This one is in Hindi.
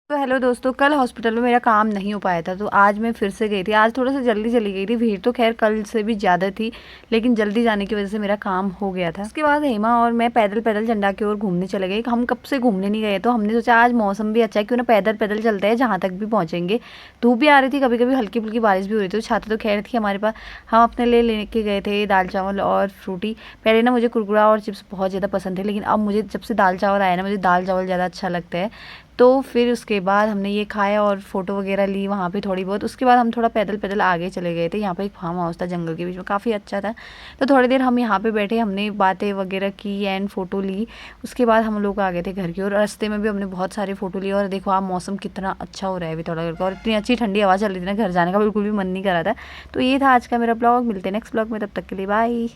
तो हेलो दोस्तों, कल हॉस्पिटल में मेरा काम नहीं हो पाया था तो आज मैं फिर से गई थी। आज थोड़ा सा जल्दी चली गई थी, भीड़ तो खैर कल से भी ज़्यादा थी, लेकिन जल्दी जाने की वजह से मेरा काम हो गया था। उसके बाद हेमा और मैं पैदल पैदल झंडा की ओर घूमने चले गए। हम कब से घूमने नहीं गए तो हमने सोचा आज मौसम भी अच्छा है, क्यों ना पैदल पैदल चलते हैं, जहाँ तक भी पहुँचेंगे। धूप भी आ रही थी, कभी कभी हल्की फुल्की बारिश भी हो रही थी, तो छाता तो खैर थी हमारे पास। हम अपने लिए लेके गए थे दाल चावल और फ्रूटी। पहले ना मुझे कुरकुरा और चिप्स बहुत ज़्यादा पसंद थे, लेकिन अब मुझे जब से दाल चावल आया ना, मुझे दाल चावल ज़्यादा अच्छा लगता है। तो फिर उसके बाद हमने ये खाया और फ़ोटो वगैरह ली वहाँ पे थोड़ी बहुत। उसके बाद हम थोड़ा पैदल पैदल आगे चले गए थे। यहाँ पे एक फार्म हाउस था जंगल के बीच में, काफ़ी अच्छा था। तो थोड़ी देर हम यहाँ पे बैठे, हमने बातें वगैरह की एंड फ़ोटो ली। उसके बाद हम लोग आ गए थे घर की ओर। रास्ते में भी हमने बहुत सारे फ़ोटो लिए और देखो आप मौसम कितना अच्छा हो रहा है अभी थोड़ा करके, और इतनी अच्छी ठंडी हवा चल रही थी ना, घर जाने का बिल्कुल भी मन नहीं कर रहा था। तो ये था आज का मेरा ब्लॉग। मिलते हैं नेक्स्ट ब्लॉग में, तब तक के लिए बाय।